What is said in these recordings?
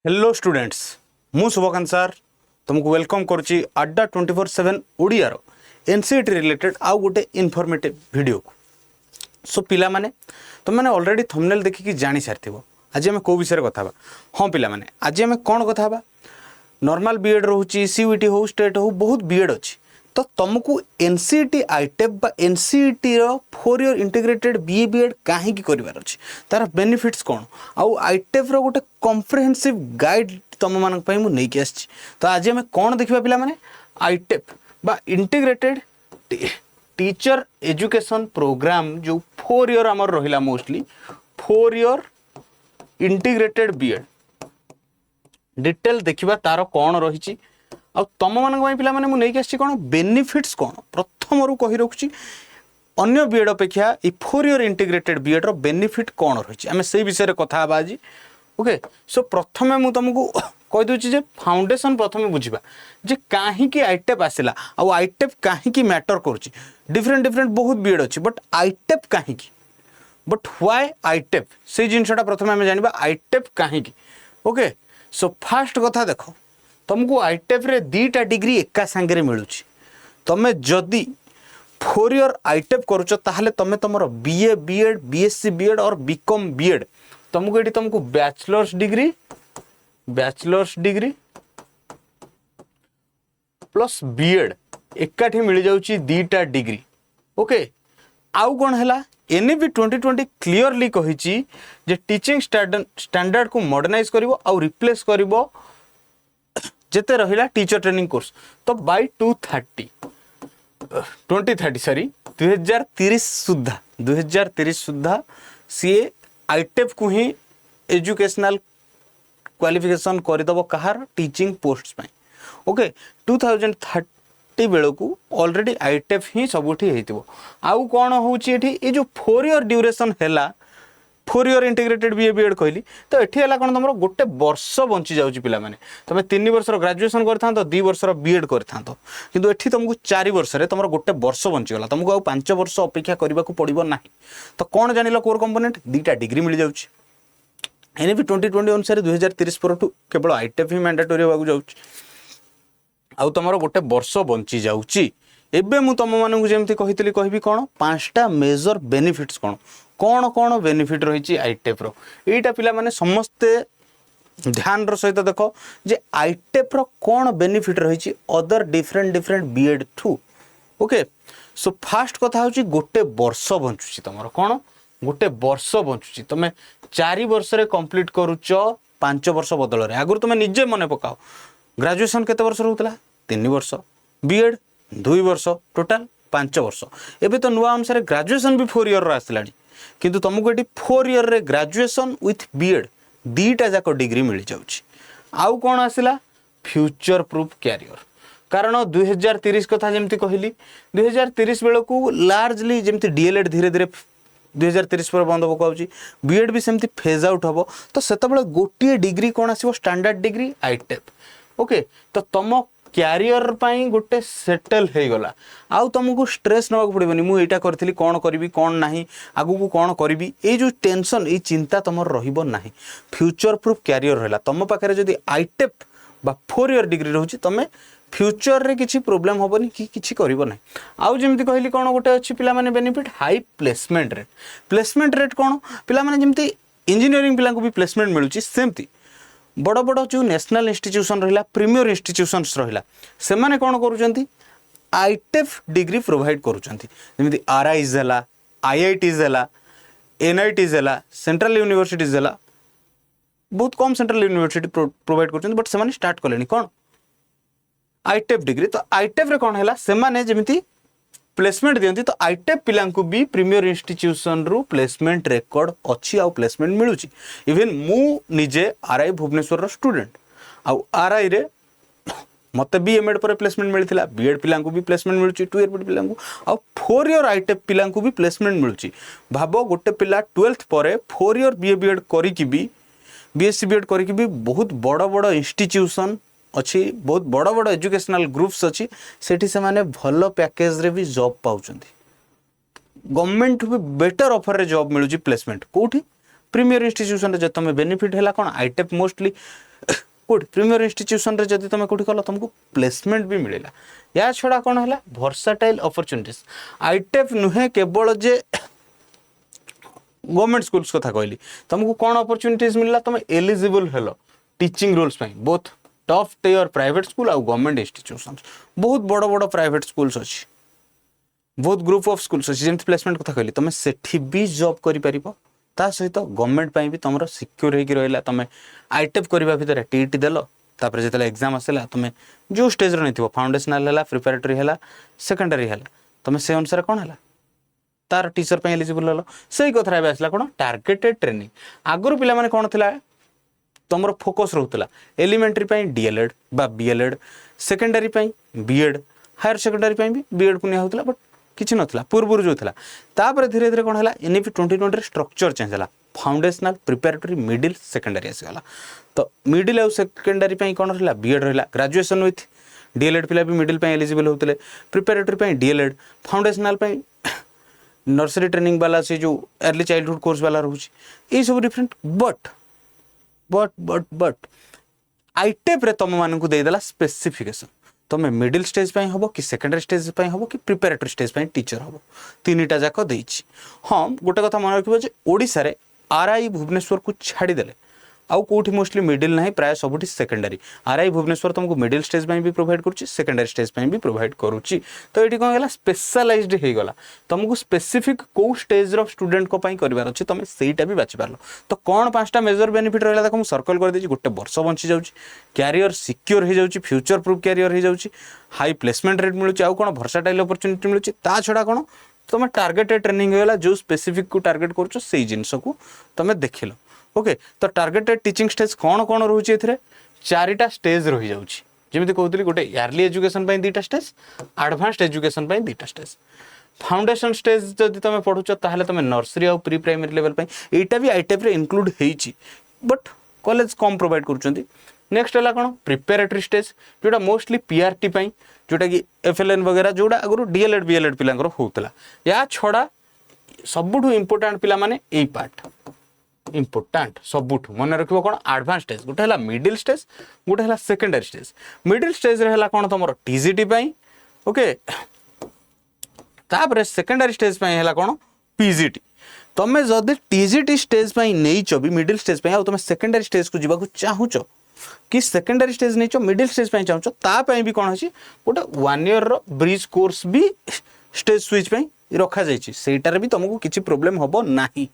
Hello students मु Shubhkant sir तुमको welcome करुच्ची अड्डा 24/7 ओडियार एनसीईटी रिलेटेड आउ गोटे इनफॉर्मेटिव वीडियो को सो पिला माने तुम मैंने ऑलरेडी थंबनेल देखिकी जानी सारी आज आम कौ विषय कथा हाँ पिला माने आज आम कौन कथा नॉर्मल बीएड रोची सीयूईटी हो स्टेट हो बहुत बीएड अच्छी तो तुमको एनसीईटी आईटेप बा एनसीईटी रो 4 ईयर इंटीग्रेटेड बीए बीएड कहीं करार अच्छी तार बेनिफिट्स कौन आउ आईटेप रो गोटे कॉम्प्रिहेंसिव गाइड तुम मान नहीं आसी तो आज आम कौन देखा पिला माने आईटेप बा इंटीग्रेटेड टीचर एजुकेशन प्रोग्राम जो 4 ईयर आमर रहिला mostly 4 year integrated BEd detail देखिबा तार कौन रही आ तुम मान पिला माने नहीं आसी कौन बेनिफिट्स कौन प्रथम रू कही रखुची अन्य बीएड अपेक्षा ये 4 ईयर इंटीग्रेटेड बीएड रो बेनिफिट कौन रही आम से विषय कथा आज ओके सो प्रथमे मु तुमको कही दूची जे फाउंडेशन प्रथमे बुझिबा जे काहे की आईटेप आसिला आ आईटेप काहे की मैटर करूची डिफरेंट डिफरेंट बहुत बीएड अच्छी बट आईटेप काहे की बट व्हाई आईटेप से जिनसटा प्रथमे आम जानिबा आईटेप काहे की ओके सो फास्ट कथा देखो तुमको आईटेप रे 2टा डिग्री एका संगे मिलूची तमे जदि 4 ईयर आईटेप करूछ ताहले तमे तमरो बीए बीएड बीएससी बीएड और बीकॉम बीएड तुमको एटी तुमको बैचलर्स डिग्री प्लस बीएड एकाठी मिल जाउची 2टा डिग्री ओके आउ कौन है एनईपी 2020 क्लियरली कही जे टीचिंग स्टैंडर्ड को मॉडर्नाइज करिवो आउ रिप्लेस करिवो जेते रहिला टीचर ट्रेनिंग कोर्स तो बाय 2030 सुद्धा सी आईटेप को ही एजुकेशनल क्वालिफिकेशन करदेव कहार टीचिंग पोस्ट ओके 2030 बेलू ऑलरेडी आईटेप ही सबुठी होइतिबो आउ कौन होची एठी ए जो 4 ईयर ड्यूरेशन हैला 4 ईयर इंटीग्रेटेड बीए बीएड कहली तो एठी हला कोन तुमरो गोटे वर्ष बंची जाउची पिला माने तमे 3 वर्षर ग्रेजुएशन करथांतो 2 वर्षर बीएड करथांतो किंतु एठी तुमको 4 वर्ष रे तुमरो गोटे वर्ष बंची गला तुमको आ 5 वर्ष अपेक्षा करबा को पड़िबो नाही तो कोन जानिलो कोर कंपोनेंट 2टा डिग्री मिल जाउची एनईपी 2020 अनुसार 2030 परठू केवल आईटेप ही मैंडेटरी होगा जाउची आउ तुमरो गोटे वर्ष बंची जाउची एबे मु तुम मानकु जेमति कहितली कहबी कोन 5टा मेजर बेनिफिट्स कोन कौन कौन बेनिफिट रही आईटेप रो एटा पिला माने समस्ते ध्यान रो सहित देखो जे आईटेप रो कौन बेनिफिट रही अदर डिफरेंट बीएड ठू ओके सो फास्ट कथा होची गोटे वर्ष बंचुची तमरो कौन गोटे वर्ष बंचुची तमे 4 वर्ष रे कंप्लीट करूच 5 वर्ष बदल रे आगुर तुमे निजे मने पकाओ ग्रेजुएशन केते वर्ष रहउतला 3 वर्ष बीएड 2 वर्ष टोटल 5 वर्ष एबे तो नुवा अनुसार ग्रेजुएशन भी 4 ईयर रो आसलाडी किंतु तुमको ये 4 ईयर रे ग्रेजुएशन विथ बीएड 2टा जाक डिग्री मिल जाउची आउ कौन आसिला फ्यूचर प्रूफ कैरियर कारण 2030 कथा जेमती कहली 2030 बेलू लार्जली जेमती डीएलएड धीरे धीरे 2030 पर बंद पकाउची बीएड भी सेमती फेज आउट हबो तो सेतबेले गोटिए डिग्री कौन आसीबो स्टैंडर्ड डिग्री आईटेप ओके तो तुम क्यारियर पाई गोटे सेटल हो गला आउ तुमको स्ट्रेस नवा पड़ोनी मुझे यहाँ करी कौन करी कौन ना आगू को कौन करी ये जो टेंशन ये चिंता तुम रहा फ्यूचर प्रूफ क्यारियर रहा तुम पाखे जदि आईटेप बा 4 ईयर डिग्री रोचे तुम फ्यूचर रे किसी प्रोब्लेम हेनी कि किसी करना आउ जमी कहली कौन गोटे अच्छी पिला माने बेनिफिट हाई प्लेसमेंट रेट कौन पिला माने जमी इंजीनियरिंग पिला भी प्लेसमेंट मिलूँ सेमती बड़ बड़ जो नेशनल इंस्टीट्यूशन रहा प्रीमियर इंस्टीट्यूशंस रहा से माने कौन करुँच आईटेप डिग्री प्रोवाइड करुँच आरआईज है आईआईटीज है एनआईटीज है सेंट्रल यूनिवर्सिटीज है बहुत कम सेंट्रल यूनिवर्सिटी प्रोवाइड कर बट से स्टार्ट कले कौन आईटेप डिग्री तो आईटेप रे कौन है से माने जमिति प्लेसमेंट दियंती तो आईटेप पिला भी प्रीमियर इंस्टीट्यूशन रु प्लेसमेंट रेकर्ड अच्छी आउ प्लेसमेंट मिलूची इवन मु निजे आरआई भुवनेश्वर रो स्टूडेंट आउ आरआई रे मते बी एमएड पर प्लेसमेंट मिलथिला बीएड पिला भी प्लेसमेंट मिलूची 2 ईयर पिला आउ 4 ईयर आईटेप पिला भी प्लेसमेंट मिलूची भाबो गोटे पिला 12th पर 4 ईयर बीए बीएड करी की भी बीएससी बीएड करी की भी बहुत बड़ बड़ इंस्टीट्यूशन अच्छी बहुत बड़ बड़ एजुकेशनल ग्रुप्स अच्छी सेठी से माने भल पैकेज रे भी जॉब पाउचंती गवर्नमेंट भी बेटर ऑफर रे जॉब मिलूची प्लेसमेंट कोठी प्रीमियर इंस्टीट्यूशन रे तुम बेनिफिट है कौन आईटेप मोस्टली कोड प्रीमियर इंस्टीट्यूशन रे जदि तुम कोठी कल तुमको प्लेसमेंट भी मिलेला। या छड़ा कौन है वर्साटाइल अपॉर्चुनिटीज आईटेफ नुहे केवल जे गवर्नमेंट स्कूल्स कथा कहली तुमको कौन अपॉर्चुनिटीज मिलला तुम एलिजिबल हेलो टीचिंग रोल्स पे both top tier private school और गवर्नमेंट इंस्टीट्यूशंस बहुत बड़ बड़ प्राइवेट स्कूल्स अच्छी बहुत ग्रुप ऑफ स्कूल्स अच्छी जमी प्लेसमेंट कथा कहली तुम सेठी भी जॉब करि परिबो ता सहित गवर्नमेंट पे भी तुम सिक्योर होगी रहा तुम आईटेफ करने भितर टीईटी देल तापर जो एग्जाम आसला तुम जो स्टेज नहीं थो फाउंडेशनल है प्रिपेरेटरी है सेकेंडरी है तुम से अनुसार कौन है तार टीचर पे एलिजिबल हल से कथा आसला कौन टार्गेटेड ट्रेनिंग आगुरी पिला माने कौन थिला तुम फोकस रोला एलिमेंटरी डीएलएड बा BElEd secondary BEd higher secondary भी बीएड को निया बट किसी नाला पूर्व जो था तापर धीरे धीरे कौन है एनईपी 2020 स्ट्रक्चर चेंज है फाउंडेशनल प्रिपेरेटरी मिडिल सेकेंडरी आसीगला तो मिडिल आउ सेकेंडरी कौन रहा बीएड रहा ग्रेजुएशन विथ डीएलएड पिला भी मिडिल एलिजिबल होते preparatory DElEd foundational nursery training वाला से जो अर्ली चाइल्डहुड कोर्स वाला रोचे ये सब different but but but but ITEP रे तुम मानक देदेला स्पेसिफिकेशन तुम मिडिल स्टेज पे हम कि सेकेंडरी स्टेज पे हम कि प्रिपेरेटरी स्टेज पे टीचर हम तीनटा जाक देछि। हाँ गोटे कथा मन रखिबो जे ओडिसा रे आरआई भुवनेश्वर को छाड़ी देले आउ कोठी मोस्टली मिडिल नहीं प्राय सबुठी सेकेंडरी आरआई भुवनेश्वर तुमको मिडिल स्टेज पे भी प्रोवाइड करुच्ची सेकेंडरी स्टेज पे भी प्रोवाइड करुच्ची तो ये कौन है स्पेशलाइज्ड हो गला तुमको स्पेसिफिक कौ स्टेज रो स्टूडेंट को पई करबार अछि तुम सेटा भी बाछि पारलो तो कौन पांचटा मेजर बेनिफिट रहला देखो सर्कल कर देछि गोटे वर्ष बंची जाउछि कैरियर सिक्योर हो जाउछि फ्यूचर प्रूफ कैरियर हो जाउछि हाई प्लेसमेंट रेट मिलुछि आउ कौन वर्साटाइल अपॉर्चुनिटी मिलुछि ता छडा कौन तुम टार्गेटेड ट्रेनिंग होगा जो स्पेसिफिक को टार्गेट करुछ से जिनस को तुम देखिल ओके तो टार्गेटेड टीचिंग स्टेज कौन कौन रोचे चारिटा स्टेज रही जाउछि जेमिति कहउतली गोटे इयरली एजुकेशन पई दीटा स्टेज एडवांस्ड एजुकेशन पई दीटा स्टेज फाउंडेशन स्टेज जदि तुम पढुछ ताहले तुम नर्सरी और प्री प्राइमरी लेवल पई एटा भी आईटेप रे इंक्लूड हेछि बट कॉलेज कम प्रोवाइड करूछंती। नेक्स्ट है कौन प्रिपेरेटरी स्टेज जोटा मोस्टली पीआरटी पई जोटा कि एफएलएन वगैरह जोटा आगु डीएलएड बीएलएड पिलांकर होतला या छडा सबुठु इंपोर्टेंट पिला माने एई पार्ट इंपोर्टेंट सबुठु मन रखिबो कोन एडवांस स्टेज गोटे हला मिडिल स्टेज गोटे हला सेकेंडरी स्टेज मिडिल स्टेज रे हला कोन तमरो टीजीटी पई ओके तापर सेकेंडरी स्टेज पई हला कोन पीजीटी तमे जदि टीजीटी स्टेज पई नैचो भी मिडिल स्टेज पई आ तमे सेकेंडरी स्टेज को जीवा को चाहूचो कि secondary stage nacho middle stage पई चाहूचो ता पई भी कोन अछि गोटे 1 ईयर रो ब्रिज कोर्स भी स्टेज स्विच पई रखा जाइछि सेटार भी तुमको किछि प्रॉब्लम हबो नाही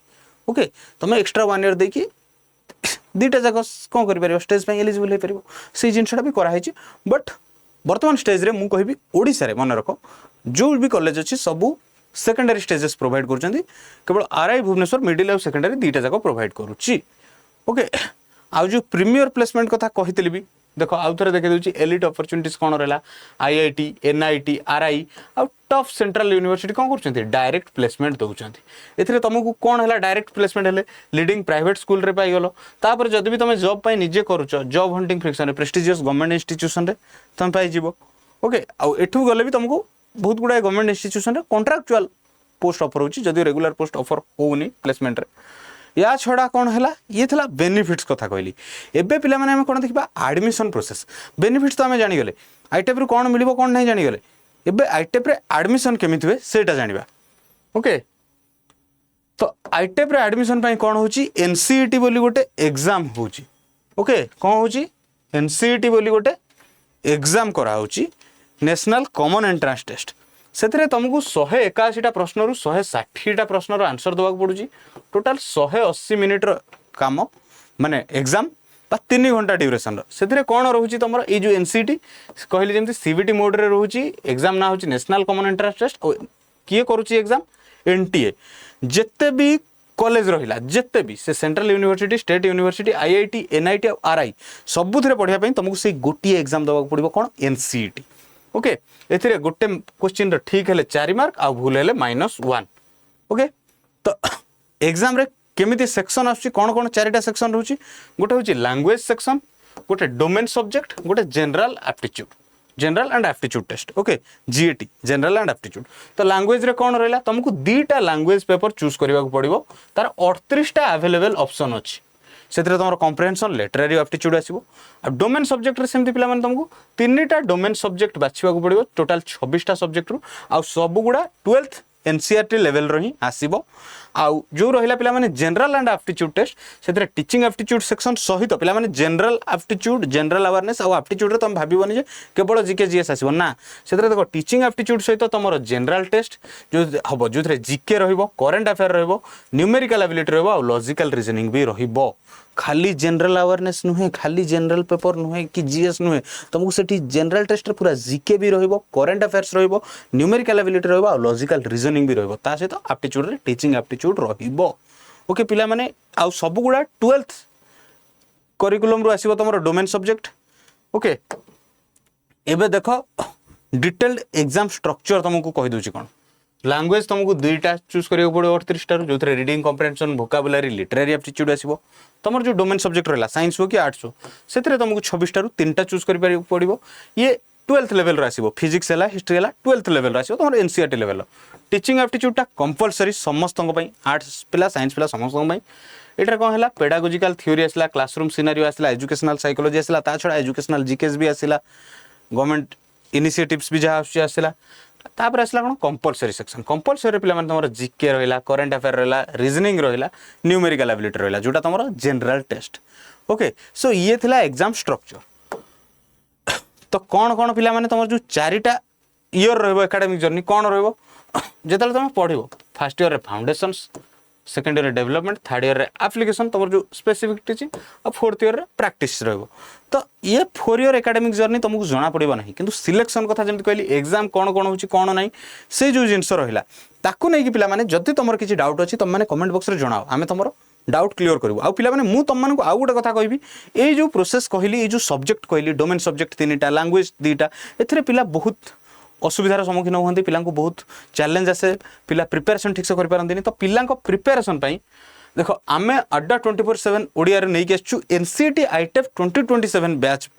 ओके तुम एक्स्ट्रा 1 ईयर देखी दीटा जाक कौन कर स्टेज पे एलिजिबल हो पार से जिनसा भी कराई बट बर्तमान स्टेज रे मु कहबी ओडिसा रे मन रख जो भी कॉलेज अच्छी सबू सेकेंडरी स्टेजेस प्रोवाइड कर केवल आरआई भुवनेश्वर मिडिल और सेकेंडरी दीटा जाक प्रोवाइड करुच्ची ओके आउ जो प्रीमियर प्लेसमेंट कथा कही भी देख आउ थे देखी दूसरी एलिट अपॉर्चुनिटीज कौन रहा आईआईटी एनआईटी आरआई आउ टॉप सेंट्रल यूनिवर्सिटी कौन कर डायरेक्ट प्लेसमेंट दौरान ए तुमको कौन है डायरेक्ट प्लेसमेंट है लीडिंग प्राइवेट स्कूल रे पाइगल तापर जब भी तुम जॉब पाई निजे करुच job hunting friction prestigious government institution रे तुम पाइज ओके आउ एठू गले भी तुमको बहुत गुड़ाए गवर्नमेंट इंस्टीट्यूशन रे कॉन्ट्रैक्चुअल पोस्ट ऑफर होची जदि रेगुलर पोस्ट ऑफर होउनी प्लेसमेंट रे या छड़ा कौन है ये था बेनिफिट्स कथा कहली एबे पिला माने हम कौन देखा एडमिशन प्रोसेस बेनिफिट्स तो आम जानीगले आईटेप कौन मिल कौन नहीं जानीगले एबे आईटेप एडमिशन केमिति हुए सेटा जानिबा ओके तो आईटेप एडमिशन पाई कौन होची एनसीईटी बोली गोटे एग्जाम होची ओके कौन होची एनसीईटी बोली गोटे एग्जाम करा होची नेशनल कॉमन एंट्रांस टेस्ट से तुमको 181 प्रश्न रु 160 प्रश्न आंसर देवा पड़ू टोटाल 180 मिनिट काम माने एग्जाम बा 3 घंटा ड्यूरेशन से कौन रोचे तुम ये एनसीईटी कहली जमी सीबीटी मोड रे रोचे एग्जाम ना होची नेशनल कॉमन एंट्रांस टेस्ट किए करुच्ची एग्जाम एनटीए जिते भी कॉलेज रहा जिते भी से central university state university IIT NIT और आरआई सबुथ पढ़ाई तुमको से गोटे एग्जाम देवा पड़ो कौन एनसीईटी ओके एथिरे गोटे क्वेश्चन ठीक है 4 मार्क आ भूल है -1 ओके तो एग्जाम रे केमिति सेक्शन आछी कौन कौन 4टा सेक्शन रहउची गोटे होची लैंग्वेज सेक्शन गोटे डोमेन सब्जेक्ट गोटे general aptitude general and aptitude test okay GAT general and aptitude तो लैंग्वेज रे कौन रहला तुमको 2टा लैंग्वेज पेपर चूज करबा को पड़िबो तार 38टा अवेलेबल ऑप्शन अछि से तुम कम्प्रेहेंशन लिटरेरी एप्टीट्यूड आसो डोमेन सब्जेक्ट सेमती पे तुमको 3टा डोमेन सब्जेक्ट बाछा पड़ो टोटाल 26टा सब्जेक्ट रु आ सबुगुड़ा 12th एनसीईआरटी लेवल रो आसो आउ जो रहा पे जनरल एंड एप्टीट्यूड टेस्ट से टीचिंग एप्टीट्यूड सेक्शन सहित पे जनरल एप्टीट्यूड जनरल अवेयरनेस और एप्टीट्यूड तुम भावनी जे केवल जीके जीएस आसो ना से देख टीचिंग एप्टीट्यूड सहित तुम जनरल टेस्ट जो हम जो जीके ररेन्ट अफेयर न्यूमेरिकल एबिलिटी और लॉजिकल रीजनिंग भी रहिबो खाली जनरल अवेयरनेस नुहे खाली जनरल पेपर नुहे कि जीएस नुहे तुमको से जनरल टेस्ट पूरा जीके भी रहिबो करेन्ट अफेयर्स रहिबो न्यूमेरिकल एबिलिटी रहिबो और लॉजिकल रीजनिंग भी रहिबो ता सहित एप्टीट्यूड रे टीचिंग एप्टीट्यूड रहिबो ओके पिला माने आ सब गुडा 12th करिकुलम रु आसीबो तमरो डोमेन सब्जेक्ट ओके एबे देखो डिटेल्ड एग्जाम स्ट्रक्चर तुमको कहि दोची कोन लैंग्वेज तुमको 2टा चूज करियो पड़ो 38 जो रीडिंग कम्प्रेहेंशन वोकाबुलरी लिटरेरी एप्टीट्यूड आसीबो तमर जो डोमेन सब्जेक्ट रहला साइंस हो कि आर्ट्स हो से तुमको 26 3टा चूज करि पड़ो ये 12th लेवल आसीबो फिजिक्स है हिस्ट्री है 12th लेवल आसीबो तुम एनसीईआरटी लेवल टीचिंग एप्टीट्यूडटा कंपलसरी समस्त आर्ट्स पिला साइंस पिला समस्त एटा कौन है पेडागोजिकल थ्योरी आसला क्लासरूम सिनारियो आसला एजुकेशनल साइकोलॉजी आसला ता छड़ा एजुकेशनल जीकेस भी आसला गवर्नमेंट इनिशिएटिव्स भी जहाँ आसला तापर आसला कौन कंपलसरी सेक्शन कंपलसरी पे तुम जीके रहा करेन्ट अफेयर रहा रीजनिंग रहा न्यूमेरिकल एबिलिटी रहा जोटा तुम जनरल टेस्ट ओके सो ये थिला एग्जाम स्ट्रक्चर तो कौन कौन पिला माने तुम जो 4टा इयर रहिबो एकेडमिक जर्नी कौन रहिबो जेतले तुम पढ़िबो फर्स्ट इयर रे foundations second year development third year application तुम जो स्पेसिफिक टीचिंग और 4th ईयर प्रैक्टिस रहिबो तो ये 4 ईयर एकेडमिक जर्नी तुमको जना पड़ो ना किंतु सिलेक्शन कथा जमती कहली एग्जाम कौन कौन होची कौन नहीं से जो जिनस रहिला ताकू नहीं कि पिला माने जदि तुमर किछि डाउट अछि तुम माने कमेंट बॉक्स रे जणाओ आमे तुमर डाउट क्लियर करू आ पिला माने मु तुम मानको आउ गोटे कथा कहबी ए जो प्रोसेस कहली ए जो सब्जेक्ट कहली डोमेन सब्जेक्ट 3टा लैंग्वेज 2टा एथरे पिला बहुत असुविधार सम्मुखीन होती पिला बहुत चैलेंज आसे पिला प्रिपेरेसन ठीक से कर पारंतिनी तो पिला प्रिपेरेसन देख आम अड्डा 24/7 ओडिया नहीं आसचु एनसीईटी आईटेफ 2027 बैच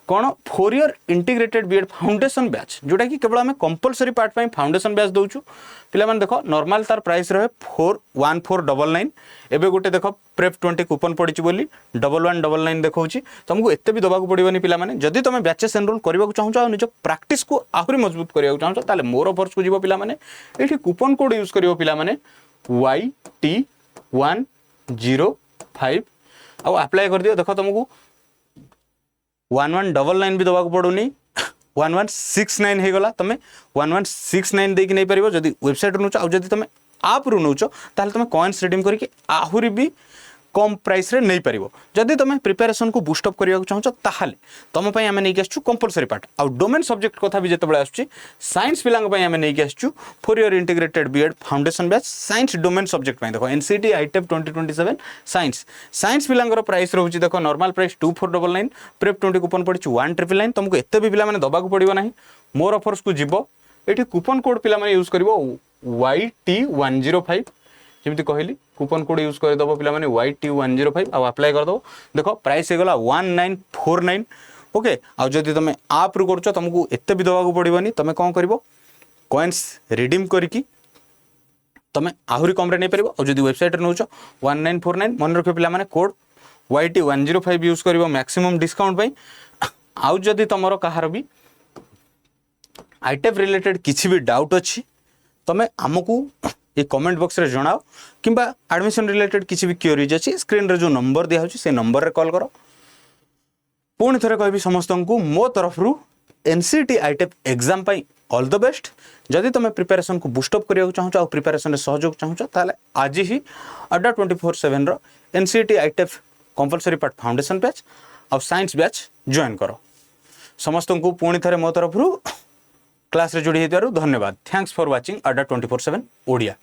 कौन 4 year integrated BEd foundation batch जोटा कि केवल आम कंपलसरी पार्ट पर फाउंडेशन बैच दौचु पिला माने देखो नॉर्मल तार प्राइस रहे 41499 एबे गोटे देखो प्रेप 20 कूपन पड़ी बोली 1199 देखा तुमको एत भी दबाक पड़ोनी पिला माने जदि तुम बैचेस एनरोल करने चाहो और निज प्रैक्टिस को आहरी मजबूत करने चाहो ताले मोर ऑफर्स को जीव पिला माने एठी कूपन कोड यूज करियो पिला माने YT105 आ अप्लाई कर दियो देखो तुमको 1199 भी दबाक पड़ोनी 1169 हो गला तुम 1169 देकी नहीं पारिबो जदि वेबसाइट नु आ जदि तुम आप रु नौच ताले तुम कॉइन्स रिडीम करके आहुरी भी कम प्राइस रे नहीं पारिबो जदि तुम प्रिपरेशन को बूस्ट अप करिया चाहो ताहाले तुम पई आमे नहीं आछू कंपलसरी पार्ट आ डोमेन सब्जेक्ट कथा भी जतबे आछी साइंस पिलांग पई आमे नहीं आछू 4 year integrated BEd foundation batch science domain subject पई देखो एनसीईटी आईटेफ 2027 साइंस पिलांग रो प्राइस रहउची देखो नॉर्मल प्राइस 2499 प्रेप 20 कूपन पड़ी 1999 तुमको एते भी पिला माने दबाक पड़िबो नाही मोर ऑफर्स को जीवो एठी कूपन कोड पिला माने यूज करबो YT105 जमी कहली कूपन कोड यूज कर दबो पिला माने YT105 आ अप्लाई कर दो देखो प्राइस हे गला 1949 ओके आ जदि तुम आप रु करछो तुमको एते भी दबाक पड़िबनी तुम कोन करबो कॉइन्स रिडीम करकी तुम आहुरी कम रे नहीं पारिबो आ जदि वेबसाइट रे नउछो 1949 मन रखियो पिला माने कोड YT105 यूज करबो मैक्सिमम डिस्काउंट पई आ जदि तुमरो कहार भी आईटेफ रिलेटेड किसी भी डाउट अच्छी तुम आमको ये कमेंट बॉक्स रे जणाओ किंबा एडमिशन रिलेटेड किसी भी क्वेरीज अच्छी स्क्रीन रे जो नंबर दिया होची से नंबर रे कॉल करो पुणी थरे कहबी समस्त को मो तरफ रु एनसीईटी आईटेफ एग्जाम पाई ऑल द बेस्ट जदि तुम प्रिपरेशन को बूस्ट अप करिया चाहो आ प्रिपरेशन रे सहयोग चाहो ताले आज ही अड्डा 24/7 रो NCET ITEP compulsory part foundation batch और साइंस बैच जॉइन करो समस्त को पुणी थरे मो तरफ रु क्लास रे जोड़ी हेतु धन्यवाद थैंक्स फॉर वाचिंग अड्डा 24/7 ओडिया।